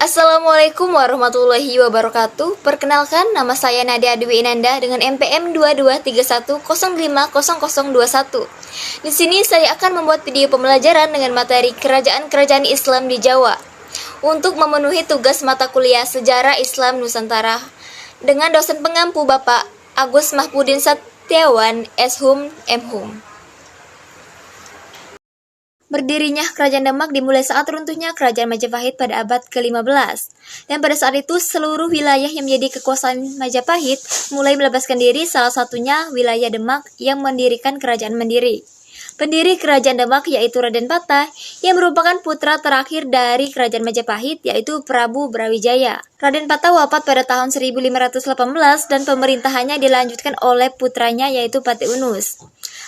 Assalamualaikum warahmatullahi wabarakatuh. Perkenalkan, nama saya Nadia Dwi Inanda dengan NPM 2231050021. Di sini saya akan membuat video pembelajaran dengan materi kerajaan-kerajaan Islam di Jawa untuk memenuhi tugas mata kuliah Sejarah Islam Nusantara dengan dosen pengampu Bapak Agus Mahpudin Setiawan, Shum, Mhum. Berdirinya Kerajaan Demak dimulai saat runtuhnya Kerajaan Majapahit pada abad ke-15. Dan pada saat itu seluruh wilayah yang menjadi kekuasaan Majapahit mulai melepaskan diri, salah satunya wilayah Demak yang mendirikan kerajaan mandiri. Pendiri Kerajaan Demak yaitu Raden Patah yang merupakan putra terakhir dari Kerajaan Majapahit yaitu Prabu Brawijaya. Raden Patah wafat pada tahun 1518 dan pemerintahannya dilanjutkan oleh putranya yaitu Patih Unus.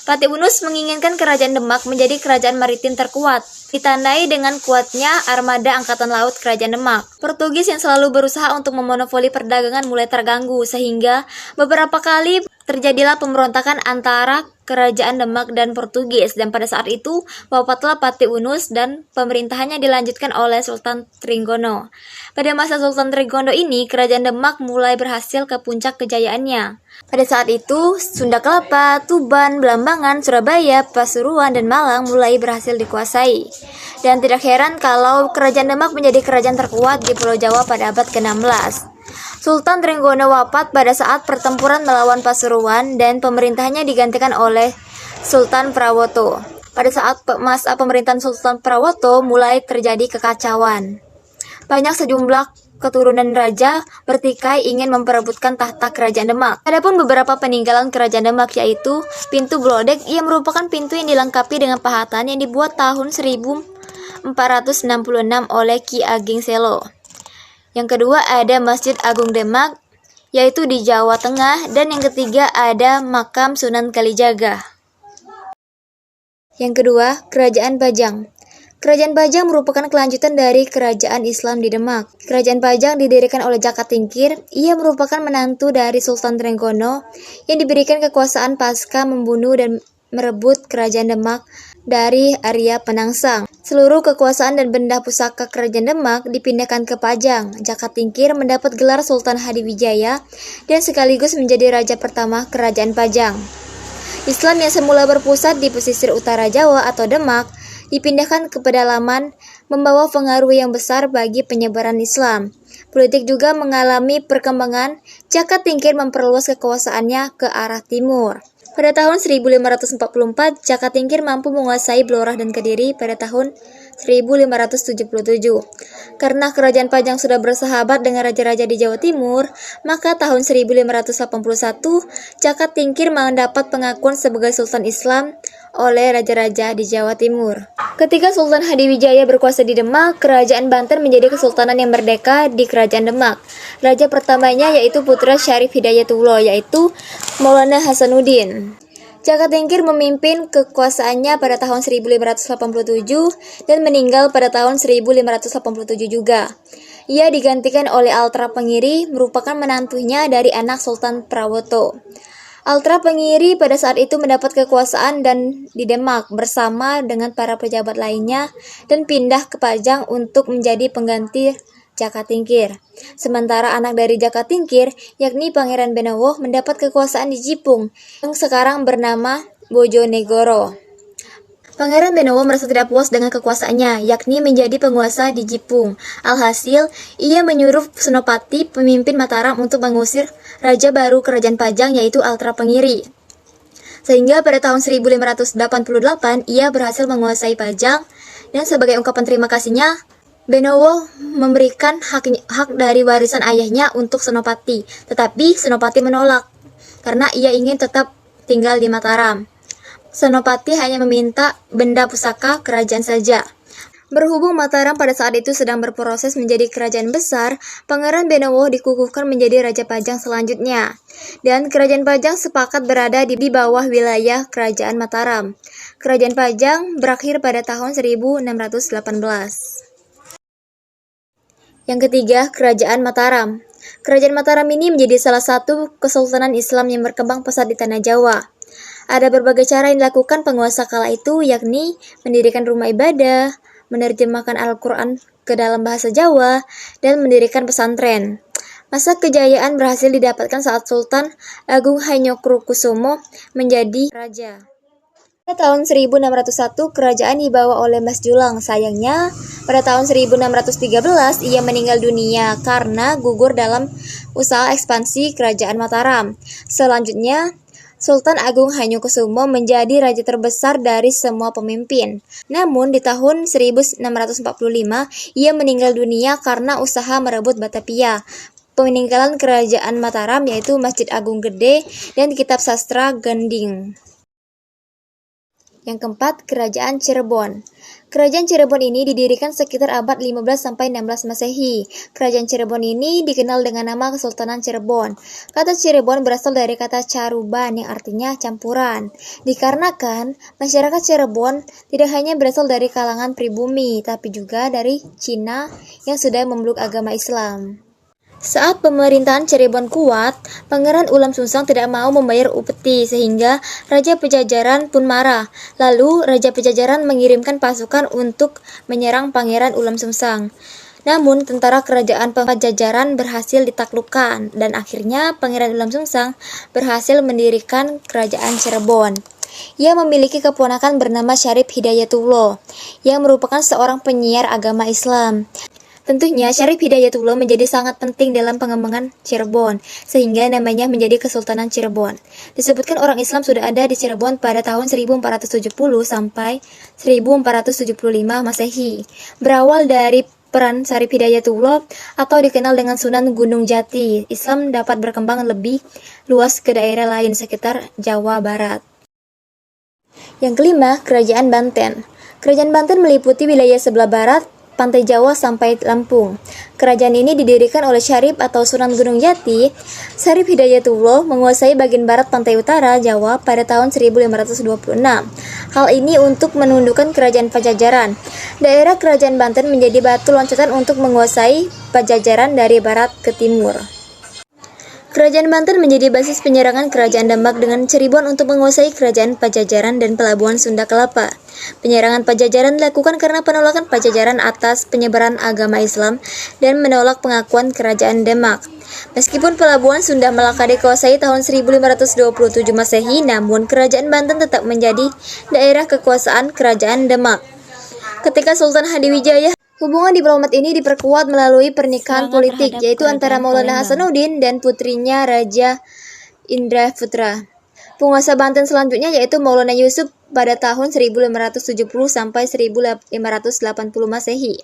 Patih Unus menginginkan Kerajaan Demak menjadi kerajaan maritim terkuat, ditandai dengan kuatnya armada Angkatan Laut Kerajaan Demak. Portugis yang selalu berusaha untuk memonopoli perdagangan mulai terganggu, sehingga beberapa kali terjadilah pemberontakan antara Kerajaan Demak dan Portugis, dan pada saat itu wafatlah Patih Unus dan pemerintahannya dilanjutkan oleh Sultan Trenggono. Pada masa Sultan Trenggono ini, Kerajaan Demak mulai berhasil ke puncak kejayaannya. Pada saat itu, Sunda Kelapa, Tuban, Belambangan, Surabaya, Pasuruan, dan Malang mulai berhasil dikuasai. Dan tidak heran kalau Kerajaan Demak menjadi kerajaan terkuat di Pulau Jawa pada abad ke-16. Sultan Trenggono wafat pada saat pertempuran melawan Pasuruan dan pemerintahannya digantikan oleh Sultan Prawoto. Pada saat masa pemerintahan Sultan Prawoto mulai terjadi kekacauan. Banyak sejumlah keturunan raja bertikai ingin memperebutkan tahta Kerajaan Demak. Adapun beberapa peninggalan Kerajaan Demak yaitu pintu Glodek yang merupakan pintu yang dilengkapi dengan pahatan yang dibuat tahun 1466 oleh Ki Ageng Selo. Yang kedua ada Masjid Agung Demak yaitu di Jawa Tengah, dan yang ketiga ada Makam Sunan Kalijaga. Yang kedua, Kerajaan Pajang. Kerajaan Pajang merupakan kelanjutan dari Kerajaan Islam di Demak. Kerajaan Pajang didirikan oleh Jaka Tingkir. Ia merupakan menantu dari Sultan Trenggono yang diberikan kekuasaan pasca membunuh dan merebut Kerajaan Demak dari Arya Penangsang. Seluruh kekuasaan dan benda pusaka Kerajaan Demak dipindahkan ke Pajang. Jaka Tingkir mendapat gelar Sultan Hadiwijaya dan sekaligus menjadi raja pertama Kerajaan Pajang. Islam yang semula berpusat di pesisir utara Jawa atau Demak dipindahkan ke pedalaman, membawa pengaruh yang besar bagi penyebaran Islam. Politik juga mengalami perkembangan. Jaka Tingkir memperluas kekuasaannya ke arah timur. Pada tahun 1544, Jaka Tingkir mampu menguasai Blora dan Kediri pada tahun 1577. Karena Kerajaan Pajang sudah bersahabat dengan raja-raja di Jawa Timur, maka tahun 1581, Jaka Tingkir mendapat pengakuan sebagai Sultan Islam oleh raja-raja di Jawa Timur. Ketika Sultan Hadiwijaya berkuasa di Demak, Kerajaan Banten menjadi kesultanan yang merdeka di Kerajaan Demak. Raja pertamanya yaitu putra Syarif Hidayatullah, yaitu Maulana Hasanuddin. Jaka Tingkir memimpin kekuasaannya pada tahun 1587 dan meninggal pada tahun 1587 juga. Ia digantikan oleh Altra Pengiri, merupakan menantunya dari anak Sultan Prawoto. Altra Pengiri pada saat itu mendapat kekuasaan dan di Demak bersama dengan para pejabat lainnya dan pindah ke Pajang untuk menjadi pengganti Jaka Tingkir. Sementara anak dari Jaka Tingkir, yakni Pangeran Benowo, mendapat kekuasaan di Jipung yang sekarang bernama Bojonegoro. Pangeran Benowo merasa tidak puas dengan kekuasaannya, yakni menjadi penguasa di Jipung. Alhasil, ia menyuruh Senopati, pemimpin Mataram, untuk mengusir raja baru Kerajaan Pajang yaitu Altra Pengiri. Sehingga pada tahun 1588, ia berhasil menguasai Pajang, dan sebagai ungkapan terima kasihnya, Benowo memberikan hak dari warisan ayahnya untuk Senopati. Tetapi Senopati menolak, karena ia ingin tetap tinggal di Mataram. Senopati hanya meminta benda pusaka kerajaan saja. Berhubung Mataram pada saat itu sedang berproses menjadi kerajaan besar, Pangeran Benowo dikukuhkan menjadi Raja Pajang selanjutnya. Dan Kerajaan Pajang sepakat berada di bawah wilayah Kerajaan Mataram. Kerajaan Pajang berakhir pada tahun 1618. Yang ketiga, Kerajaan Mataram. Kerajaan Mataram ini menjadi salah satu kesultanan Islam yang berkembang pesat di tanah Jawa. Ada berbagai cara yang dilakukan penguasa kala itu, yakni mendirikan rumah ibadah, menerjemahkan Al-Quran ke dalam bahasa Jawa, dan mendirikan pesantren. Masa kejayaan berhasil didapatkan saat Sultan Agung Hanyokrokusumo menjadi raja. Pada tahun 1601, kerajaan dibawa oleh Mas Julang. Sayangnya, pada tahun 1613 ia meninggal dunia karena gugur dalam usaha ekspansi kerajaan Mataram. Selanjutnya, Sultan Agung Hanyokrokusumo menjadi raja terbesar dari semua pemimpin. Namun di tahun 1645 ia meninggal dunia karena usaha merebut Batavia. Peninggalan kerajaan Mataram yaitu Masjid Agung Gede dan kitab sastra Gending. Yang keempat, Kerajaan Cirebon. Kerajaan Cirebon ini didirikan sekitar abad 15-16 Masehi. Kerajaan Cirebon ini dikenal dengan nama Kesultanan Cirebon. Kata Cirebon berasal dari kata caruban yang artinya campuran. Dikarenakan masyarakat Cirebon tidak hanya berasal dari kalangan pribumi, tapi juga dari Cina yang sudah memeluk agama Islam. Saat pemerintahan Cirebon kuat, Pangeran Ulam Sungsang tidak mau membayar upeti sehingga Raja Pajajaran pun marah. Lalu Raja Pajajaran mengirimkan pasukan untuk menyerang Pangeran Ulam Sungsang. Namun tentara kerajaan Pajajaran berhasil ditaklukkan dan akhirnya Pangeran Ulam Sungsang berhasil mendirikan kerajaan Cirebon. Ia memiliki keponakan bernama Syarif Hidayatullah yang merupakan seorang penyiar agama Islam. Tentunya Syarif Hidayatullah menjadi sangat penting dalam pengembangan Cirebon, sehingga namanya menjadi Kesultanan Cirebon. Disebutkan orang Islam sudah ada di Cirebon pada tahun 1470 sampai 1475 Masehi. Berawal dari peran Syarif Hidayatullah atau dikenal dengan Sunan Gunung Jati, Islam dapat berkembang lebih luas ke daerah lain sekitar Jawa Barat. Yang kelima, Kerajaan Banten. Kerajaan Banten meliputi wilayah sebelah barat, pantai Jawa sampai Lampung. Kerajaan ini didirikan oleh Syarif atau Sunan Gunung Jati. Syarif Hidayatullah menguasai bagian barat pantai utara Jawa pada tahun 1526. Hal ini untuk menundukkan kerajaan Pajajaran. Daerah kerajaan Banten menjadi batu loncatan untuk menguasai Pajajaran dari barat ke timur. Kerajaan Banten menjadi basis penyerangan kerajaan Demak dengan Cirebon untuk menguasai kerajaan Pajajaran dan pelabuhan Sunda Kelapa. Penyerangan Pajajaran dilakukan karena penolakan Pajajaran atas penyebaran agama Islam dan menolak pengakuan kerajaan Demak. Meskipun pelabuhan Sunda Melaka dikuasai tahun 1527 Masehi, namun kerajaan Banten tetap menjadi daerah kekuasaan kerajaan Demak. Ketika Sultan Hadiwijaya, hubungan diplomat ini diperkuat melalui pernikahan politik, yaitu antara Maulana Hasanuddin dan putrinya Raja Indraputra. Penguasa Banten selanjutnya yaitu Maulana Yusuf pada tahun 1570 sampai 1580 Masehi.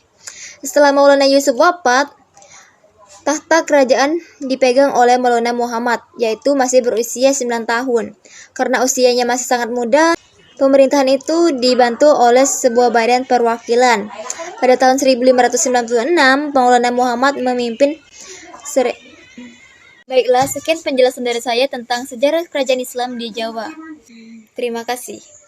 Setelah Maulana Yusuf wafat, tahta kerajaan dipegang oleh Maulana Muhammad, yaitu masih berusia 9 tahun. Karena usianya masih sangat muda, pemerintahan itu dibantu oleh sebuah badan perwakilan. Pada tahun 1596, Maulana Muhammad memimpin Baiklah, sekian penjelasan dari saya tentang sejarah kerajaan Islam di Jawa. Terima kasih.